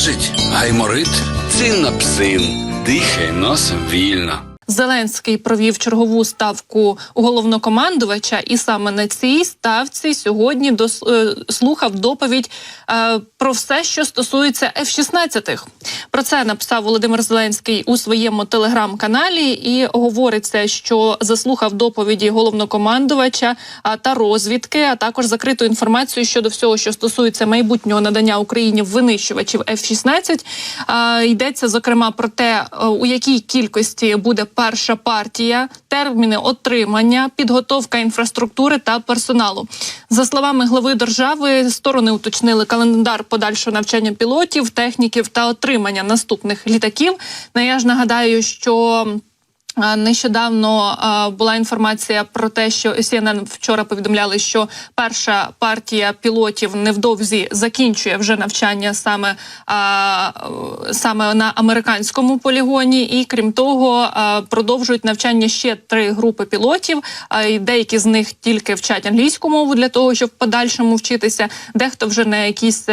бентежить гайморит? Цинапсин. Дихай носом вільно. Зеленський провів чергову ставку у головнокомандувача, і саме на цій ставці сьогодні слухав доповідь про все, що стосується F-16. Про це написав Володимир Зеленський у своєму телеграм-каналі, і говориться, що заслухав доповіді головнокомандувача та розвідки, а також закриту інформацію щодо всього, що стосується майбутнього надання Україні винищувачів F-16. Йдеться, зокрема, про те, у якій кількості буде перша партія, терміни отримання, підготовка інфраструктури та персоналу. За словами глави держави, сторони уточнили календар подальшого навчання пілотів, техніків та отримання наступних літаків. Я ж нагадаю, що нещодавно була інформація про те, що CNN вчора повідомляли, що перша партія пілотів невдовзі закінчує вже навчання саме на американському полігоні, і крім того продовжують навчання ще 3 групи пілотів. Деякі з них тільки вчать англійську мову для того, щоб в подальшому вчитися, дехто вже на якійсь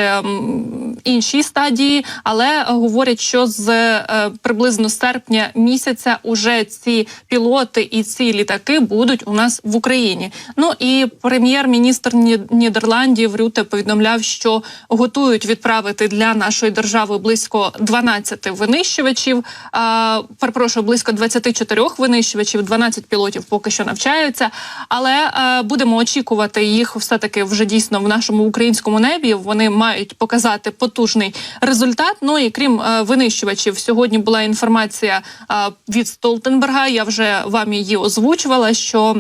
іншій стадії, але говорять, що з приблизно серпня місяця уже ці пілоти і ці літаки будуть у нас в Україні. Ну і прем'єр-міністр Нідерландів Рюте повідомляв, що готують відправити для нашої держави близько 12 винищувачів, близько 24 винищувачів, 12 пілотів поки що навчаються, але будемо очікувати їх все-таки вже дійсно в нашому українському небі. Вони мають показати потужний результат. Ну і крім винищувачів, сьогодні була інформація від Столтенберга, я вже вам її озвучувала, що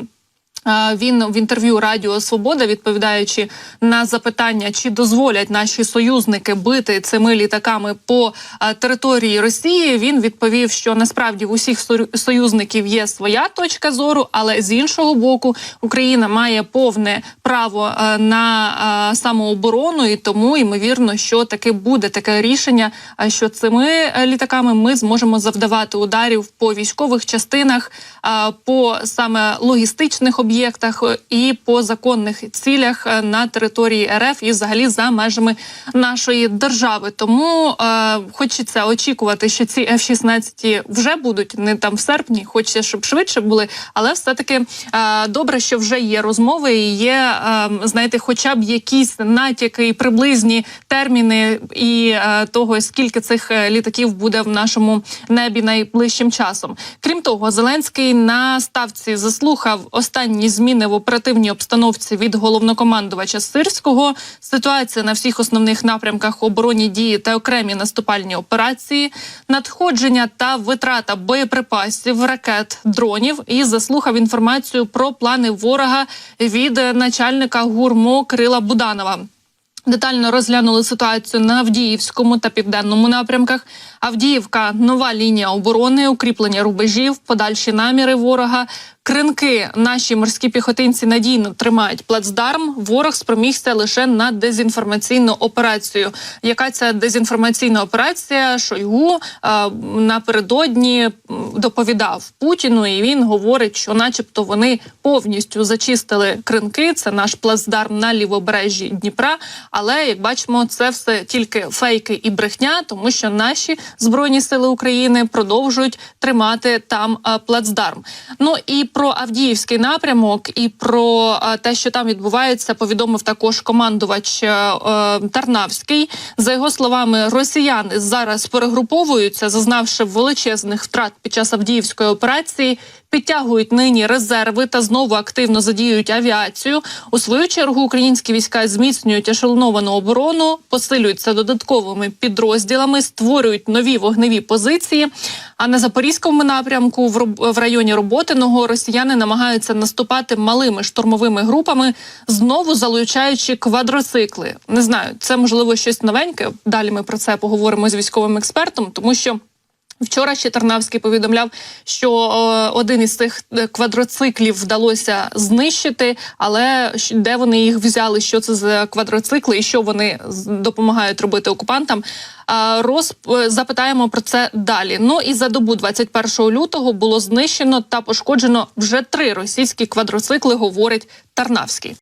він в інтерв'ю Радіо Свобода, відповідаючи на запитання, чи дозволять наші союзники бити цими літаками по території Росії, він відповів, що насправді в усіх союзників є своя точка зору, але з іншого боку Україна має повне право на самооборону, і тому ймовірно, що таки буде таке рішення, що цими літаками ми зможемо завдавати ударів по військових частинах, по саме логістичних об'єктах і по законних цілях на території РФ і взагалі за межами нашої держави. Тому хочеться очікувати, що ці F-16 вже будуть не там в серпні, хочеться, щоб швидше були, але все-таки добре, що вже є розмови і є, знаєте, хоча б якісь натяки і приблизні терміни і того, скільки цих літаків буде в нашому небі найближчим часом. Крім того, Зеленський на ставці заслухав останні зміни в оперативній обстановці від головнокомандувача Сирського, ситуація на всіх основних напрямках оборонні дії та окремі наступальні операції, надходження та витрата боєприпасів, ракет, дронів, і заслухав інформацію про плани ворога від начальника ГУРМО Кирила Буданова. Детально розглянули ситуацію на Авдіївському та Південному напрямках. Авдіївка – нова лінія оборони, укріплення рубежів, подальші наміри ворога. Кринки наші морські піхотинці надійно тримають плацдарм. Ворог спромігся лише на дезінформаційну операцію. Яка ця дезінформаційна операція? Шойгу напередодні доповідав Путіну, і він говорить, що начебто вони повністю зачистили Кринки, це наш плацдарм на лівобережжі Дніпра. Але, як бачимо, це все тільки фейки і брехня, тому що наші Збройні сили України продовжують тримати там плацдарм. Ну і про Авдіївський напрямок і про те, що там відбувається, повідомив також командувач Тарнавський. За його словами, росіяни зараз перегруповуються, зазнавши величезних втрат під час Авдіївської операції, підтягують нині резерви та знову активно задіюють авіацію. У свою чергу українські війська зміцнюють ешелоновану оборону, посилюються додатковими підрозділами, створюють нові вогневі позиції. А на Запорізькому напрямку в районі Роботиного росіяни намагаються наступати малими штурмовими групами, знову залучаючи квадроцикли. Не знаю, це можливо щось новеньке. Далі ми про це поговоримо з військовим експертом, тому що вчора ще Тарнавський повідомляв, що один із цих квадроциклів вдалося знищити, але де вони їх взяли, що це за квадроцикли і що вони допомагають робити окупантам, запитаємо про це далі. Ну і за добу 21 лютого було знищено та пошкоджено вже 3 російські квадроцикли, говорить Тарнавський.